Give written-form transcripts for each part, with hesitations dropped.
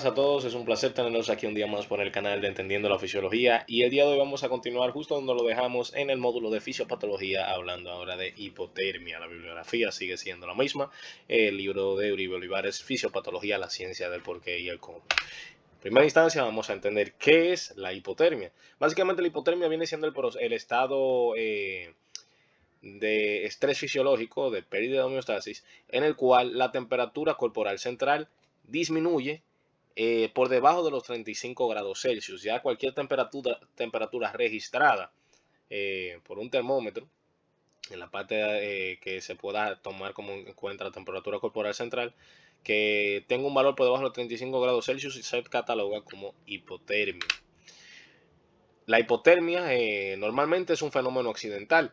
a todos, es un placer tenerlos aquí un día más por el canal de Entendiendo la Fisiología y el día de hoy vamos a continuar justo donde lo dejamos en el módulo de Fisiopatología, hablando ahora de hipotermia. La bibliografía sigue siendo la misma, el libro de Uribe Olivares, Fisiopatología, la ciencia del porqué y el cómo. En primera instancia vamos a entender qué es la hipotermia. Básicamente la hipotermia viene siendo el estado de estrés fisiológico, de pérdida de homeostasis, en el cual la temperatura corporal central disminuye por debajo de los 35 grados Celsius. Ya cualquier temperatura registrada por un termómetro, en la parte que se pueda tomar como en cuenta la temperatura corporal central, que tenga un valor por debajo de los 35 grados Celsius y se cataloga como hipotermia. La hipotermia normalmente es un fenómeno accidental.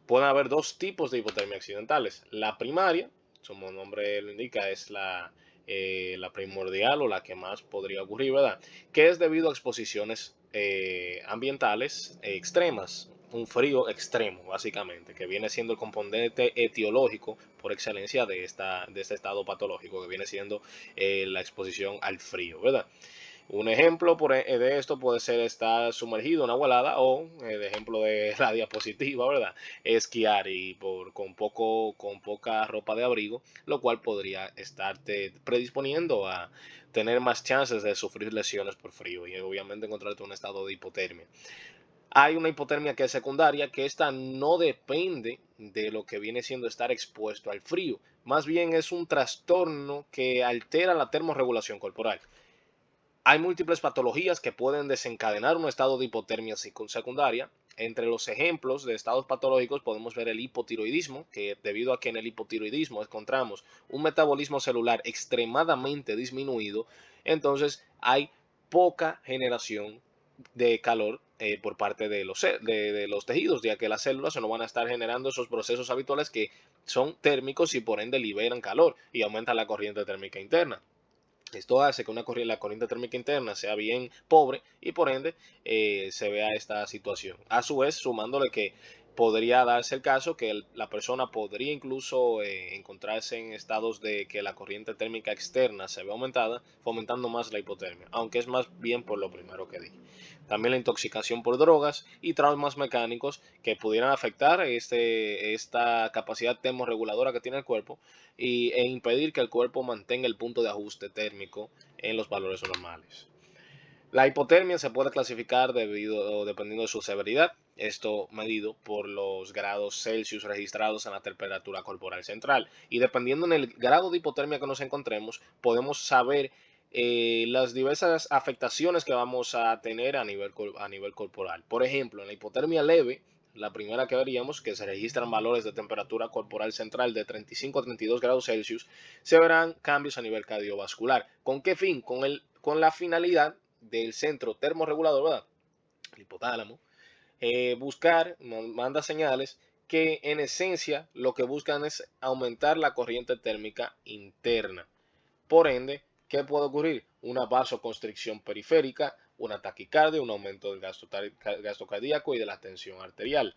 Pueden haber dos tipos de hipotermia accidentales. La primaria, como el nombre lo indica, es la primordial o la que más podría ocurrir, ¿verdad? Que es debido a exposiciones ambientales extremas, un frío extremo, básicamente, que viene siendo el componente etiológico por excelencia de este estado patológico, que viene siendo la exposición al frío, ¿verdad? Un ejemplo de esto puede ser estar sumergido en agua helada o, el ejemplo de la diapositiva, ¿verdad? Esquiar y con poca ropa de abrigo, lo cual podría estarte predisponiendo a tener más chances de sufrir lesiones por frío y obviamente encontrarte en un estado de hipotermia. Hay una hipotermia que es secundaria, que esta no depende de lo que viene siendo estar expuesto al frío. Más bien es un trastorno que altera la termorregulación corporal. Hay múltiples patologías que pueden desencadenar un estado de hipotermia secundaria. Entre los ejemplos de estados patológicos podemos ver el hipotiroidismo, que debido a que en el hipotiroidismo encontramos un metabolismo celular extremadamente disminuido, entonces hay poca generación de calor por parte de los tejidos, ya que las células no van a estar generando esos procesos habituales que son térmicos y por ende liberan calor y aumentan la corriente térmica interna. Esto hace que la corriente térmica interna sea bien pobre y por ende se vea esta situación. A su vez, sumándole que podría darse el caso que la persona podría incluso encontrarse en estados de que la corriente térmica externa se ve aumentada, fomentando más la hipotermia, aunque es más bien por lo primero que dije. También la intoxicación por drogas y traumas mecánicos que pudieran afectar esta capacidad termorreguladora que tiene el cuerpo e impedir que el cuerpo mantenga el punto de ajuste térmico en los valores normales. La hipotermia se puede clasificar dependiendo de su severidad, esto medido por los grados Celsius registrados en la temperatura corporal central. Y dependiendo en el grado de hipotermia que nos encontremos, podemos saber las diversas afectaciones que vamos a tener a nivel corporal. Por ejemplo, en la hipotermia leve, la primera que veríamos, que se registran valores de temperatura corporal central de 35 a 32 grados Celsius, se verán cambios a nivel cardiovascular. ¿Con qué fin? Con la finalidad del centro termorregulador, ¿verdad? El hipotálamo, manda señales que en esencia lo que buscan es aumentar la corriente térmica interna. Por ende, ¿qué puede ocurrir? Una vasoconstricción periférica, una taquicardia, un aumento del gasto cardíaco y de la tensión arterial.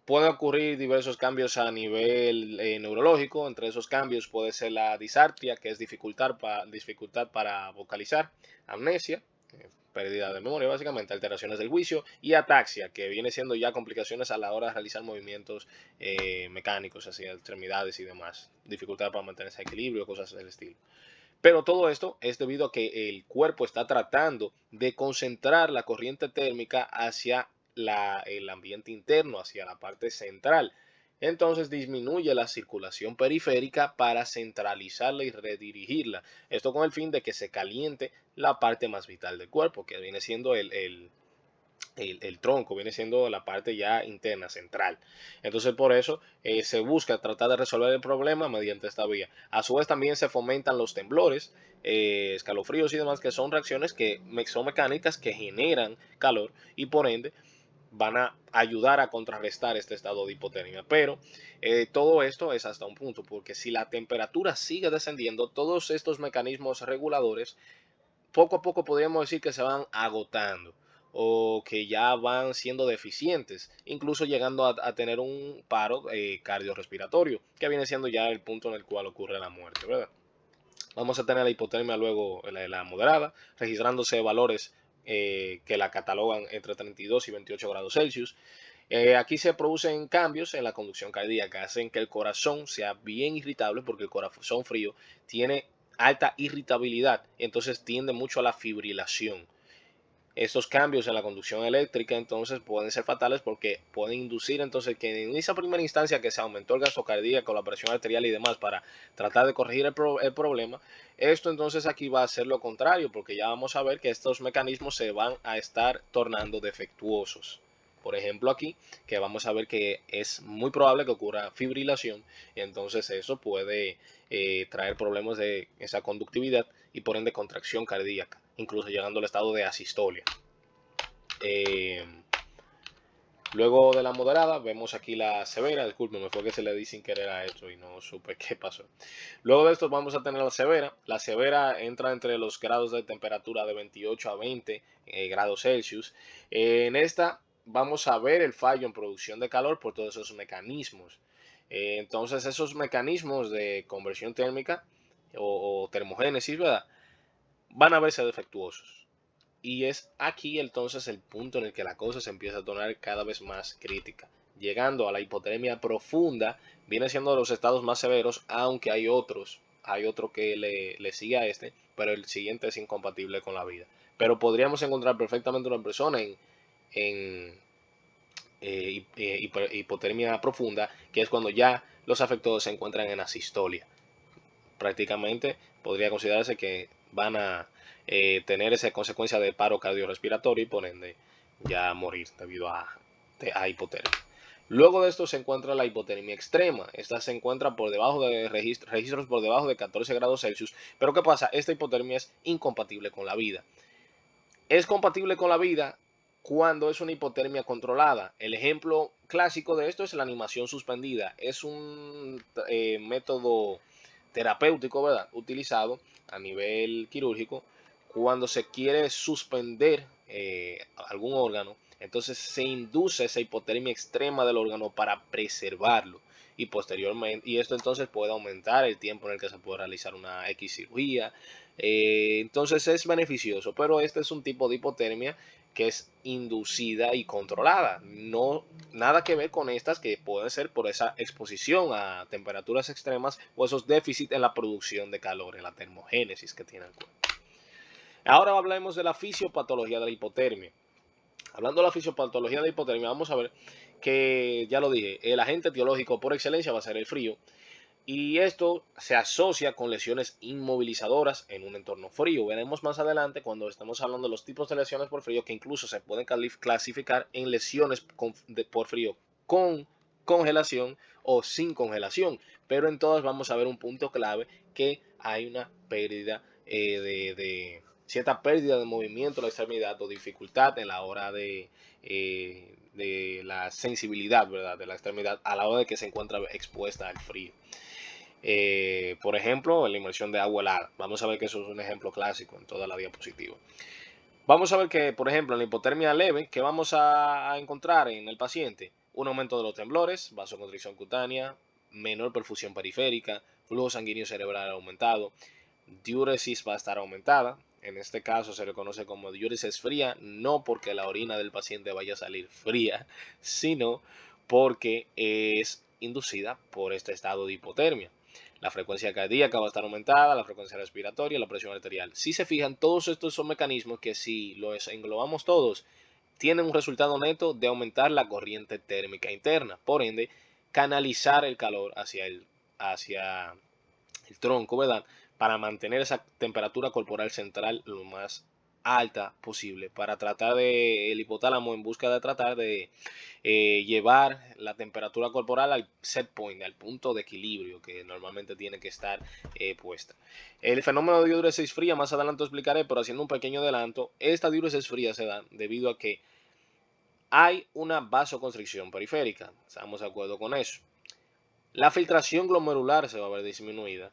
Pueden ocurrir diversos cambios a nivel neurológico. Entre esos cambios puede ser la disartria, que es dificultad para vocalizar, amnesia, pérdida de memoria básicamente, alteraciones del juicio, y ataxia, que viene siendo ya complicaciones a la hora de realizar movimientos mecánicos hacia extremidades y demás, dificultad para mantenerse en equilibrio, cosas del estilo. Pero todo esto es debido a que el cuerpo está tratando de concentrar la corriente térmica hacia el ambiente interno, hacia la parte central. Entonces disminuye la circulación periférica para centralizarla y redirigirla. Esto con el fin de que se caliente la parte más vital del cuerpo, que viene siendo el tronco, viene siendo la parte ya interna, central. Entonces por eso se busca tratar de resolver el problema mediante esta vía. A su vez también se fomentan los temblores, escalofríos y demás, que son reacciones que son mecánicas que generan calor y por ende van a ayudar a contrarrestar este estado de hipotermia. Pero todo esto es hasta un punto, porque si la temperatura sigue descendiendo, todos estos mecanismos reguladores poco a poco podríamos decir que se van agotando o que ya van siendo deficientes, incluso llegando a tener un paro cardiorrespiratorio, que viene siendo ya el punto en el cual ocurre la muerte, ¿verdad? Vamos a tener la hipotermia luego, la moderada, registrándose valores que la catalogan entre 32 y 28 grados Celsius. Aquí se producen cambios en la conducción cardíaca, hacen que el corazón sea bien irritable porque el corazón frío tiene alta irritabilidad, entonces tiende mucho a la fibrilación. Estos cambios en la conducción eléctrica entonces pueden ser fatales porque pueden inducir entonces que en esa primera instancia que se aumentó el gasto cardíaco, la presión arterial y demás para tratar de corregir el problema, esto entonces aquí va a ser lo contrario porque ya vamos a ver que estos mecanismos se van a estar tornando defectuosos. Por ejemplo aquí, que vamos a ver que es muy probable que ocurra fibrilación y entonces eso puede traer problemas de esa conductividad y por ende contracción cardíaca, incluso llegando al estado de asistolia. Luego de la moderada vemos aquí la severa, disculpen, me fue que se le di sin querer a esto y no supe qué pasó. Luego de esto vamos a tener la severa entra entre los grados de temperatura de 28 a 20 grados Celsius. En esta vamos a ver el fallo en producción de calor por todos esos mecanismos. Entonces esos mecanismos de conversión térmica o termogénesis, ¿verdad? Van a verse defectuosos. Y es aquí entonces el punto en el que la cosa se empieza a tornar cada vez más crítica. Llegando a la hipotermia profunda, viene siendo de los estados más severos, aunque hay otros. Hay otro que le sigue a este, pero el siguiente es incompatible con la vida. Pero podríamos encontrar perfectamente una persona en hipotermia profunda, que es cuando ya los afectados se encuentran en asistolia. Prácticamente podría considerarse que van a tener esa consecuencia de paro cardiorrespiratorio y por ende ya morir debido a hipotermia. Luego de esto se encuentra la hipotermia extrema. Esta se encuentra por debajo de registros por debajo de 14 grados Celsius. Pero ¿qué pasa? Esta hipotermia es incompatible con la vida. Es compatible con la vida cuando es una hipotermia controlada. El ejemplo clásico de esto es la animación suspendida. Es un método terapéutico, ¿verdad? Utilizado a nivel quirúrgico cuando se quiere suspender algún órgano. Entonces se induce esa hipotermia extrema del órgano para preservarlo y posteriormente, y esto entonces puede aumentar el tiempo en el que se puede realizar una X cirugía. Entonces es beneficioso, pero este es un tipo de hipotermia que es inducida y controlada. No, nada que ver con estas que pueden ser por esa exposición a temperaturas extremas o esos déficits en la producción de calor, en la termogénesis que tiene el cuerpo. Ahora hablemos de la fisiopatología de la hipotermia. Hablando de la fisiopatología de la hipotermia, vamos a ver que, ya lo dije, el agente etiológico por excelencia va a ser el frío. Y esto se asocia con lesiones inmovilizadoras en un entorno frío. Veremos más adelante cuando estemos hablando de los tipos de lesiones por frío que incluso se pueden clasificar en lesiones por frío con congelación o sin congelación. Pero en todas vamos a ver un punto clave que hay una pérdida de cierta pérdida de movimiento de la extremidad o dificultad en la hora de la sensibilidad, ¿verdad?, de la extremidad a la hora de que se encuentra expuesta al frío. Por ejemplo, la inmersión de agua helada. Vamos a ver que eso es un ejemplo clásico en toda la diapositiva. Vamos a ver que, por ejemplo, en la hipotermia leve, ¿qué vamos a encontrar en el paciente? Un aumento de los temblores, vasoconstricción cutánea, menor perfusión periférica, flujo sanguíneo cerebral aumentado, diuresis va a estar aumentada. En este caso se le conoce como diuresis fría, no porque la orina del paciente vaya a salir fría, sino porque es inducida por este estado de hipotermia. La frecuencia cardíaca va a estar aumentada, la frecuencia respiratoria, la presión arterial. Si se fijan, todos estos son mecanismos que si los englobamos todos, tienen un resultado neto de aumentar la corriente térmica interna. Por ende, canalizar el calor hacia el tronco, ¿verdad?, para mantener esa temperatura corporal central lo más alta posible, para tratar de el hipotálamo en busca de tratar de llevar la temperatura corporal al set point, al punto de equilibrio que normalmente tiene que estar puesta. El fenómeno de diuresis fría más adelante explicaré, pero haciendo un pequeño adelanto, esta diuresis fría se da debido a que hay una vasoconstricción periférica, estamos de acuerdo con eso. La filtración glomerular se va a ver disminuida,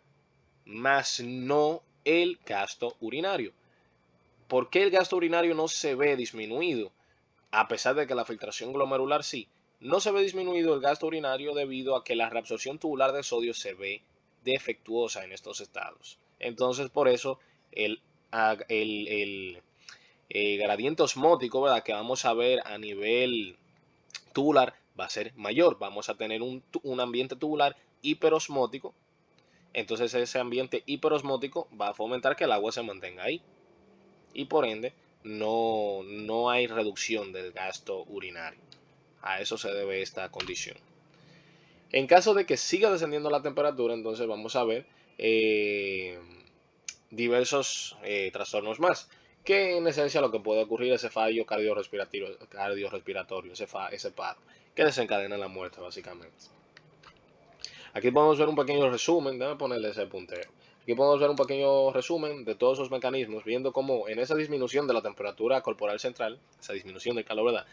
más no el gasto urinario. ¿Por qué el gasto urinario no se ve disminuido? A pesar de que la filtración glomerular sí. No se ve disminuido el gasto urinario debido a que la reabsorción tubular de sodio se ve defectuosa en estos estados. Entonces, por eso el gradiente osmótico, ¿verdad?, que vamos a ver a nivel tubular va a ser mayor. Vamos a tener un ambiente tubular hiperosmótico. Entonces ese ambiente hiperosmótico va a fomentar que el agua se mantenga ahí. Y por ende no hay reducción del gasto urinario. A eso se debe esta condición. En caso de que siga descendiendo la temperatura, entonces vamos a ver diversos trastornos más, que en esencia lo que puede ocurrir es ese fallo cardiorrespiratorio, ese paro, que desencadena la muerte básicamente. Aquí podemos ver un pequeño resumen, déjame ponerle ese puntero. Aquí podemos ver un pequeño resumen de todos esos mecanismos, viendo cómo en esa disminución de la temperatura corporal central, esa disminución del calor, ¿verdad?,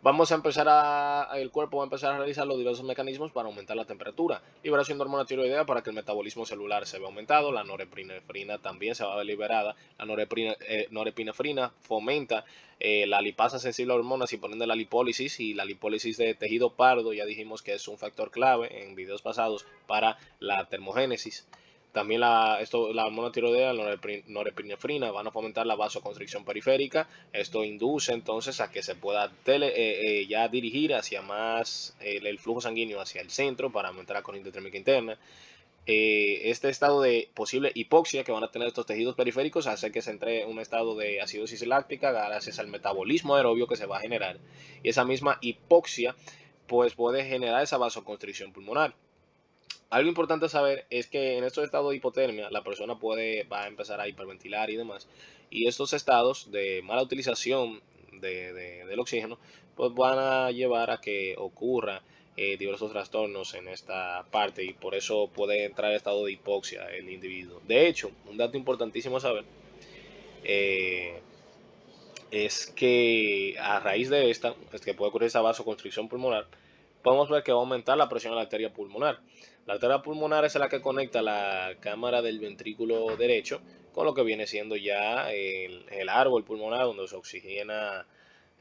el cuerpo va a empezar a realizar los diversos mecanismos para aumentar la temperatura. Liberación de hormona tiroidea para que el metabolismo celular se vea aumentado. La norepinefrina también se va a ver liberada. La norepinefrina fomenta la lipasa sensible a hormonas y por ende la lipólisis. Y la lipólisis de tejido pardo, ya dijimos que es un factor clave en videos pasados para la termogénesis. También la hormona tiroidea, la norepinefrina, van a fomentar la vasoconstricción periférica. Esto induce entonces a que se pueda ya dirigir hacia más el flujo sanguíneo hacia el centro para aumentar la corriente térmica interna. Este estado de posible hipoxia que van a tener estos tejidos periféricos hace que se entre un estado de acidosis láctica gracias al metabolismo aerobio que se va a generar. Y esa misma hipoxia pues puede generar esa vasoconstricción pulmonar. Algo importante saber es que en estos estados de hipotermia la persona va a empezar a hiperventilar y demás. Y estos estados de mala utilización del oxígeno pues van a llevar a que ocurra diversos trastornos en esta parte y por eso puede entrar en estado de hipoxia el individuo. De hecho, un dato importantísimo a saber eh, es que a raíz de esta, es que puede ocurrir esa vasoconstricción pulmonar, podemos ver que va a aumentar la presión de la arteria pulmonar. La arteria pulmonar es la que conecta la cámara del ventrículo derecho con lo que viene siendo ya el árbol pulmonar donde se oxigena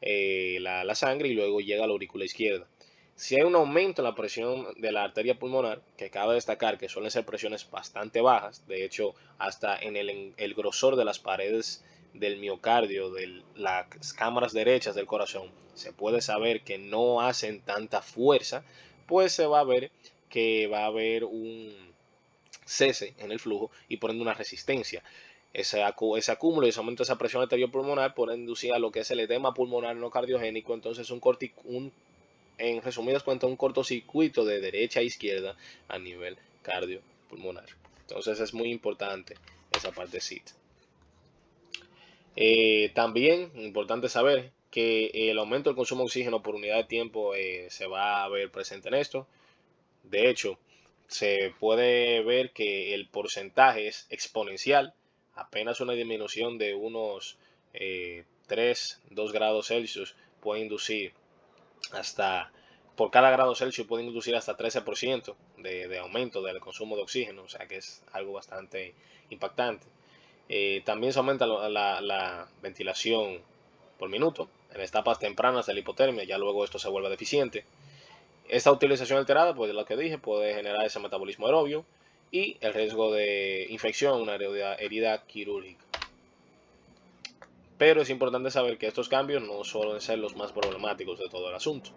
la sangre y luego llega a la aurícula izquierda. Si hay un aumento en la presión de la arteria pulmonar, que cabe destacar que suelen ser presiones bastante bajas, de hecho hasta en el grosor de las paredes del miocardio, de las cámaras derechas del corazón, se puede saber que no hacen tanta fuerza, pues se va a ver que va a haber un cese en el flujo y por ende una resistencia. Ese acúmulo y ese aumento de esa presión arteriopulmonar puede inducir a lo que es el edema pulmonar no cardiogénico, entonces en resumidas cuentas un cortocircuito de derecha a izquierda a nivel cardiopulmonar. Entonces es muy importante esa partecita. También importante saber que el aumento del consumo de oxígeno por unidad de tiempo se va a ver presente en esto. De hecho, se puede ver que el porcentaje es exponencial, apenas una disminución de unos 2 grados Celsius puede inducir por cada grado Celsius puede inducir hasta 13% de aumento del consumo de oxígeno, o sea que es algo bastante impactante. También se aumenta la ventilación por minuto en etapas tempranas de la hipotermia, ya luego esto se vuelve deficiente. Esta utilización alterada, pues lo que dije, puede generar ese metabolismo aerobio y el riesgo de infección, una herida quirúrgica. Pero es importante saber que estos cambios no suelen ser los más problemáticos de todo el asunto.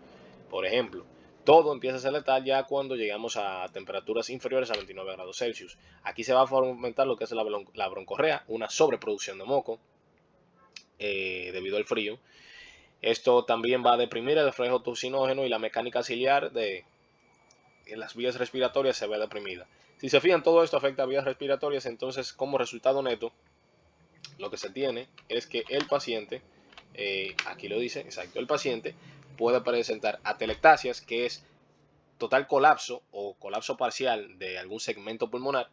Por ejemplo, todo empieza a ser letal ya cuando llegamos a temperaturas inferiores a 29 grados Celsius. Aquí se va a fomentar lo que es la broncorrea, una sobreproducción de moco debido al frío. Esto también va a deprimir el reflejo toxinógeno y la mecánica ciliar en las vías respiratorias se ve deprimida. Si se fijan, todo esto afecta a vías respiratorias, entonces como resultado neto, lo que se tiene es que el paciente, aquí lo dice, exacto, el paciente puede presentar atelectasias, que es total colapso o colapso parcial de algún segmento pulmonar,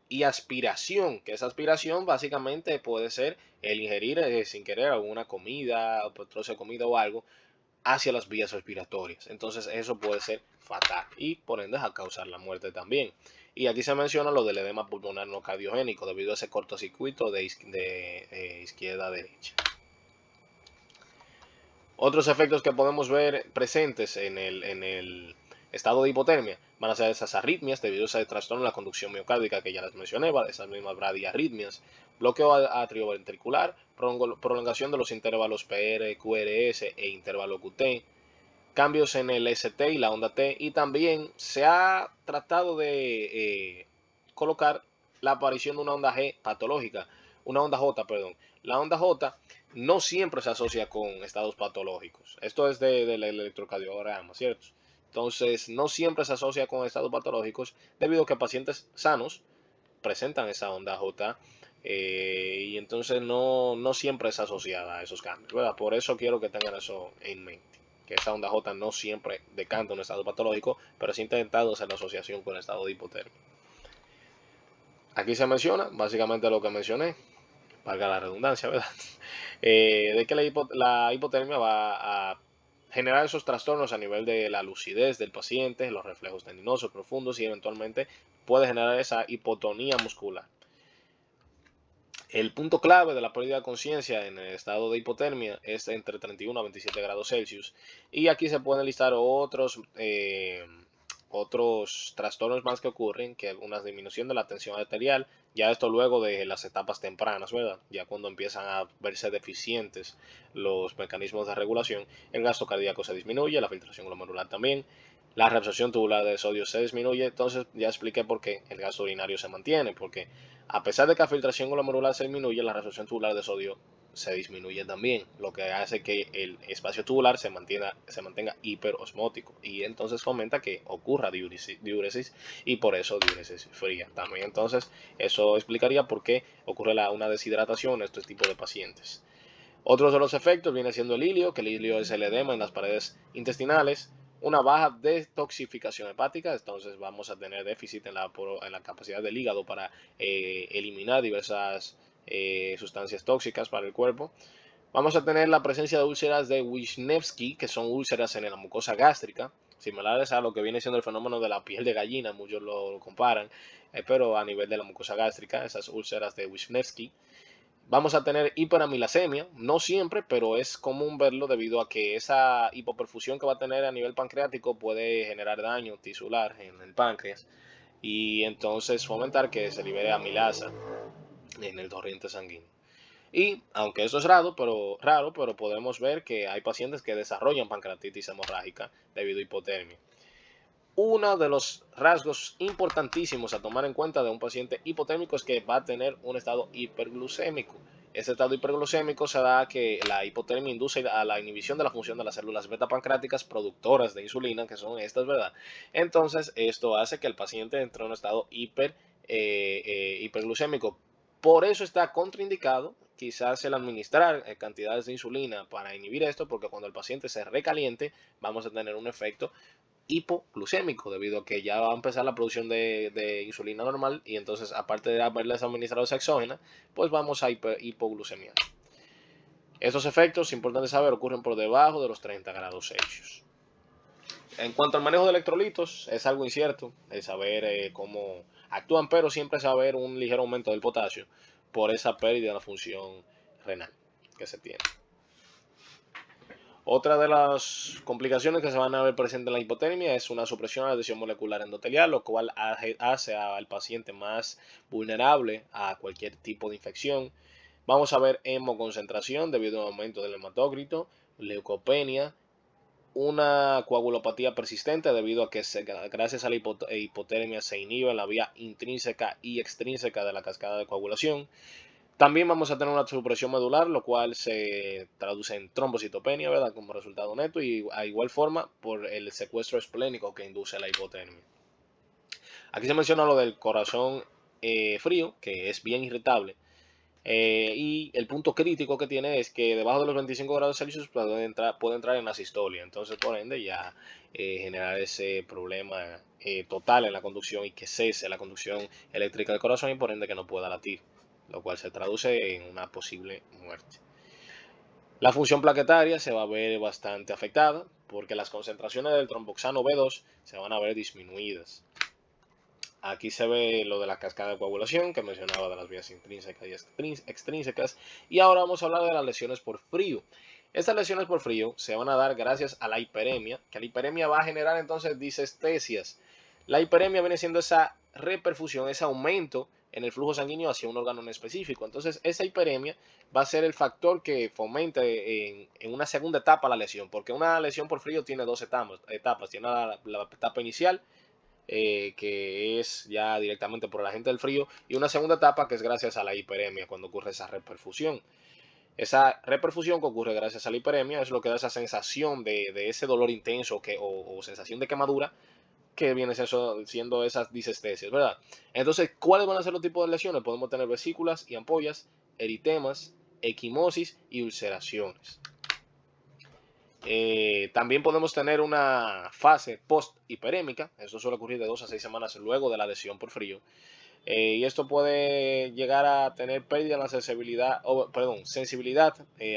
y aspiración, que esa aspiración básicamente puede ser el ingerir sin querer alguna comida, o trozo de comida o algo, hacia las vías respiratorias. Entonces eso puede ser fatal y por ende a causar la muerte también. Y aquí se menciona lo del edema pulmonar no cardiogénico debido a ese cortocircuito de izquierda a derecha. Otros efectos que podemos ver presentes en Estado de hipotermia, van a ser esas arritmias debido a ese trastorno en la conducción miocárdica que ya les mencioné, esas mismas bradiarritmias, bloqueo atrioventricular, prolongación de los intervalos PR, QRS e intervalo QT, cambios en el ST y la onda T, y también se ha tratado de colocar la aparición de una onda G patológica, una onda J, perdón. La onda J no siempre se asocia con estados patológicos. Esto es del electrocardiograma, ¿cierto? Entonces, no siempre se asocia con estados patológicos debido a que pacientes sanos presentan esa onda J y entonces no siempre es asociada a esos cambios, ¿verdad? Por eso quiero que tengan eso en mente, que esa onda J no siempre decanta un estado patológico, pero sí intentado hacer la asociación con el estado de hipotermia. Aquí se menciona básicamente lo que mencioné, valga la redundancia, ¿verdad? De que la hipotermia va a generar esos trastornos a nivel de la lucidez del paciente, los reflejos tendinosos profundos y eventualmente puede generar esa hipotonía muscular. El punto clave de la pérdida de conciencia en el estado de hipotermia es entre 31 a 27 grados Celsius. Y aquí se pueden listar otros trastornos más que ocurren, que una disminución de la tensión arterial, ya esto luego de las etapas tempranas, ¿verdad? Ya cuando empiezan a verse deficientes los mecanismos de regulación, el gasto cardíaco se disminuye, la filtración glomerular también, la reabsorción tubular de sodio se disminuye. Entonces ya expliqué por qué el gasto urinario se mantiene, porque a pesar de que la filtración glomerular se disminuye, la reabsorción tubular de sodio se disminuye también, lo que hace que el espacio tubular se mantenga hiperosmótico y entonces fomenta que ocurra diuresis y por eso diuresis fría también. Entonces eso explicaría por qué ocurre una deshidratación en estos tipos de pacientes. Otros de los efectos viene siendo el ilio, que el ilio es el edema en las paredes intestinales, una baja detoxificación hepática, entonces vamos a tener déficit en la capacidad del hígado para eliminar diversas sustancias tóxicas para el cuerpo. Vamos a tener la presencia de úlceras de Wisniewski, que son úlceras en la mucosa gástrica, similares a lo que viene siendo el fenómeno de la piel de gallina, muchos lo comparan, pero a nivel de la mucosa gástrica, esas úlceras de Wisniewski. Vamos a tener hiperamilasemia, no siempre, pero es común verlo debido a que esa hipoperfusión que va a tener a nivel pancreático puede generar daño tisular en el páncreas y entonces fomentar que se libere amilasa en el torrente sanguíneo. Y aunque eso es raro, pero podemos ver que hay pacientes que desarrollan pancreatitis hemorrágica debido a hipotermia. Uno de los rasgos importantísimos a tomar en cuenta de un paciente hipotérmico es que va a tener un estado hiperglucémico. Ese estado hiperglucémico se da a que la hipotermia induce a la inhibición de la función de las células beta pancreáticas productoras de insulina, que son estas, ¿verdad? Entonces, esto hace que el paciente entre en un estado hiperglucémico. Por eso está contraindicado quizás el administrar cantidades de insulina para inhibir esto, porque cuando el paciente se recaliente, vamos a tener un efecto hipoglucémico debido a que ya va a empezar la producción de insulina normal y entonces aparte de haberles administrado esa exógena, pues vamos a hipoglucemia. Estos efectos, importante saber, ocurren por debajo de los 30 grados Celsius. En cuanto al manejo de electrolitos, es algo incierto el saber cómo actúan, pero siempre saber un ligero aumento del potasio por esa pérdida de la función renal que se tiene. Otra de las complicaciones que se van a ver presentes en la hipotermia es una supresión de la adhesión molecular endotelial, lo cual hace al paciente más vulnerable a cualquier tipo de infección. Vamos a ver hemoconcentración debido a un aumento del hematócrito, leucopenia, una coagulopatía persistente debido a que gracias a la hipotermia se inhibe la vía intrínseca y extrínseca de la cascada de coagulación. También vamos a tener una supresión medular, lo cual se traduce en trombocitopenia, ¿verdad? Como resultado neto y a igual forma por el secuestro esplénico que induce la hipotermia. Aquí se menciona lo del corazón frío, que es bien irritable. Y el punto crítico que tiene es que debajo de los 25 grados Celsius puede entrar en asistolia. Entonces, por ende, ya generar ese problema total en la conducción y que cese la conducción eléctrica del corazón y por ende que no pueda latir, lo cual se traduce en una posible muerte. La función plaquetaria se va a ver bastante afectada porque las concentraciones del tromboxano B2 se van a ver disminuidas. Aquí se ve lo de la cascada de coagulación que mencionaba de las vías intrínsecas y extrínsecas. Y ahora vamos a hablar de las lesiones por frío. Estas lesiones por frío se van a dar gracias a la hiperemia, que la hiperemia va a generar entonces disestesias. La hiperemia viene siendo esa reperfusión, ese aumento en el flujo sanguíneo hacia un órgano en específico. Entonces, esa hiperemia va a ser el factor que fomente en una segunda etapa la lesión, porque una lesión por frío tiene dos etapas. Tiene la etapa inicial, que es ya directamente por el agente del frío, y una segunda etapa que es gracias a la hiperemia, cuando ocurre esa reperfusión. Esa reperfusión que ocurre gracias a la hiperemia es lo que da esa sensación de ese dolor intenso o sensación de quemadura que viene siendo esas disestesias, ¿verdad? Entonces, ¿cuáles van a ser los tipos de lesiones? Podemos tener vesículas y ampollas, eritemas, equimosis y ulceraciones. También podemos tener una fase post-hiperémica, eso suele ocurrir de 2 a 6 semanas luego de la lesión por frío, y esto puede llegar a tener pérdida en la sensibilidad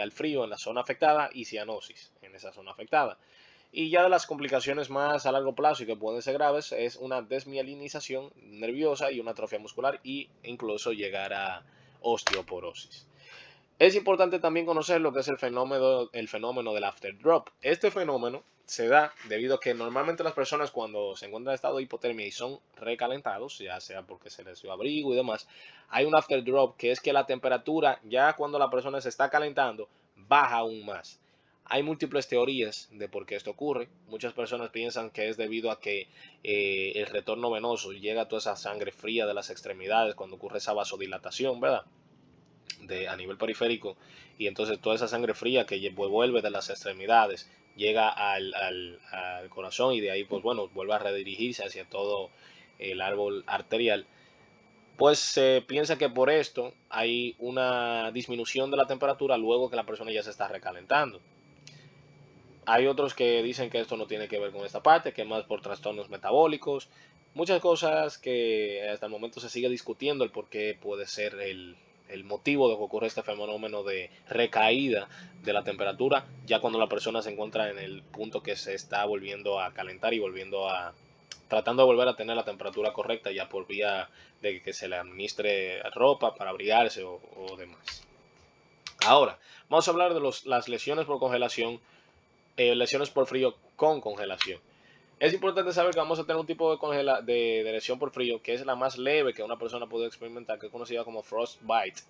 al frío en la zona afectada y cianosis en esa zona afectada. Y ya de las complicaciones más a largo plazo y que pueden ser graves es una desmielinización nerviosa y una atrofia muscular e incluso llegar a osteoporosis. Es importante también conocer lo que es el fenómeno del after drop. Este fenómeno se da debido a que normalmente las personas cuando se encuentran en estado de hipotermia y son recalentados, ya sea porque se les dio abrigo y demás, hay un after drop que es que la temperatura ya cuando la persona se está calentando baja aún más. Hay múltiples teorías de por qué esto ocurre. Muchas personas piensan que es debido a que el retorno venoso llega a toda esa sangre fría de las extremidades cuando ocurre esa vasodilatación, ¿verdad? A nivel periférico, y entonces toda esa sangre fría que vuelve de las extremidades llega al corazón y de ahí pues bueno vuelve a redirigirse hacia todo el árbol arterial. Pues se piensa que por esto hay una disminución de la temperatura luego que la persona ya se está recalentando. Hay otros que dicen que esto no tiene que ver con esta parte, que es más por trastornos metabólicos. Muchas cosas que hasta el momento se sigue discutiendo el por qué puede ser el motivo de que ocurra este fenómeno de recaída de la temperatura, ya cuando la persona se encuentra en el punto que se está volviendo a calentar y tratando de volver a tener la temperatura correcta ya por vía de que se le administre ropa para abrigarse o demás. Ahora, vamos a hablar de las lesiones por congelación, lesiones por frío con congelación. Es importante saber que vamos a tener un tipo de lesión por frío que es la más leve que una persona puede experimentar, que es conocida como frostbite.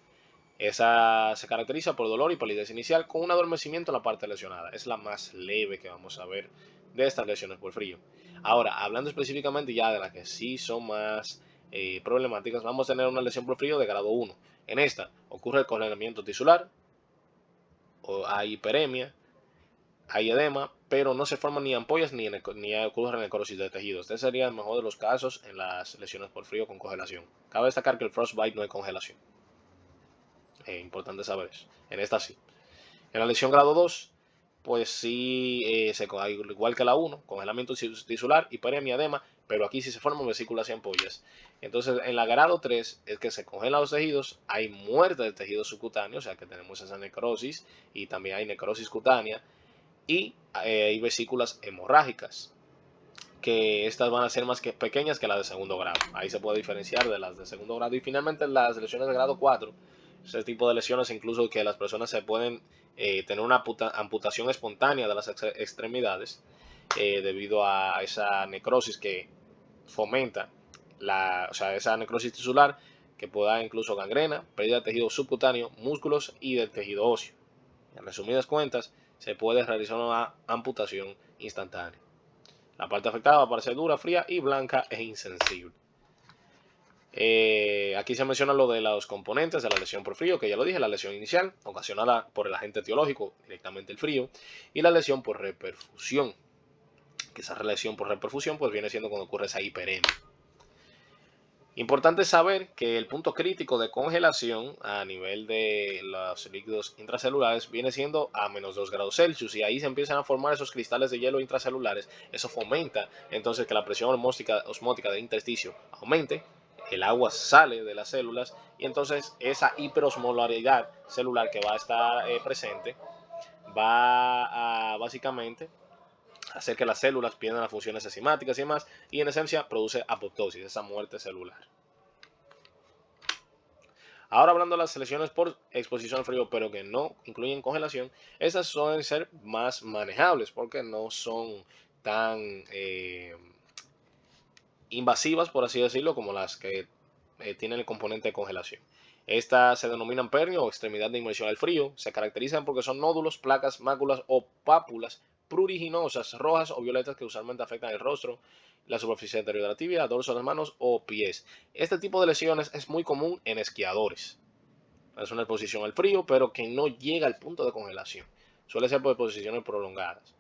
Esa se caracteriza por dolor y palidez inicial con un adormecimiento en la parte lesionada. Es la más leve que vamos a ver de estas lesiones por frío. Ahora, hablando específicamente ya de las que sí son más problemáticas, vamos a tener una lesión por frío de grado 1. En esta ocurre el congelamiento tisular, o hay hiperemia, hay edema, pero no se forman ni ampollas ni ocurre necrosis de tejidos. Este sería el mejor de los casos en las lesiones por frío con congelación. Cabe destacar que el frostbite no es congelación. Es importante saber eso. En esta sí. En la lesión grado 2, pues sí, igual que la 1, congelamiento tisular, hiperemia, edema, pero aquí sí se forman vesículas y ampollas. Entonces, en la grado 3 es que se congelan los tejidos, hay muerte del tejido subcutáneo, o sea que tenemos esa necrosis y también hay necrosis cutánea y hay vesículas hemorrágicas, que estas van a ser más pequeñas que las de segundo grado. Ahí se puede diferenciar de las de segundo grado. Y finalmente las lesiones de grado 4, ese tipo de lesiones incluso que las personas se pueden tener una amputación espontánea de las extremidades debido a esa necrosis que fomenta esa necrosis tisular que puede dar incluso gangrena, pérdida de tejido subcutáneo, músculos y del tejido óseo. En resumidas cuentas, se puede realizar una amputación instantánea. La parte afectada va a parecer dura, fría y blanca e insensible. Aquí se menciona lo de los componentes de la lesión por frío, que ya lo dije, la lesión inicial, ocasionada por el agente etiológico, directamente el frío, y la lesión por reperfusión, que esa lesión por reperfusión pues viene siendo cuando ocurre esa hiperemia. Importante saber que el punto crítico de congelación a nivel de los líquidos intracelulares viene siendo a menos 2 grados Celsius y ahí se empiezan a formar esos cristales de hielo intracelulares. Eso fomenta entonces que la presión osmótica del intersticio aumente, el agua sale de las células y entonces esa hiperosmolaridad celular que va a estar presente va a básicamente hacer que las células pierdan las funciones enzimáticas y demás, y en esencia produce apoptosis, esa muerte celular. Ahora hablando de las lesiones por exposición al frío, pero que no incluyen congelación, esas suelen ser más manejables porque no son tan invasivas, por así decirlo, como las que tienen el componente de congelación. Estas se denominan pernio o extremidad de inmersión al frío. Se caracterizan porque son nódulos, placas, máculas o pápulas pruriginosas, rojas o violetas que usualmente afectan el rostro, la superficie anterior de la tibia, dorso de las manos o pies. Este tipo de lesiones es muy común en esquiadores. Es una exposición al frío, pero que no llega al punto de congelación. Suele ser por exposiciones prolongadas.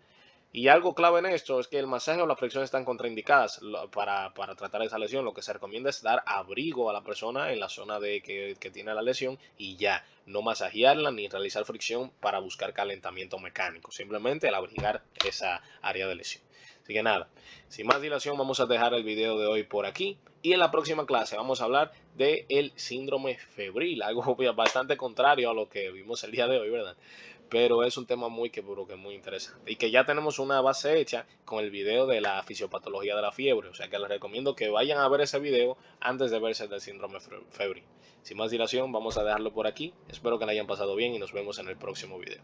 Y algo clave en esto es que el masaje o la flexión están contraindicadas para tratar esa lesión. Lo que se recomienda es dar abrigo a la persona en la zona que tiene la lesión y ya, no masajearla ni realizar fricción para buscar calentamiento mecánico. Simplemente el abrigar esa área de lesión. Así que nada, sin más dilación vamos a dejar el video de hoy por aquí. Y en la próxima clase vamos a hablar del síndrome febril, algo bastante contrario a lo que vimos el día de hoy, ¿verdad? Pero es un tema muy muy interesante y que ya tenemos una base hecha con el video de la fisiopatología de la fiebre, o sea que les recomiendo que vayan a ver ese video antes de verse del síndrome febril. Sin más dilación, vamos a dejarlo por aquí. Espero que la hayan pasado bien y nos vemos en el próximo video.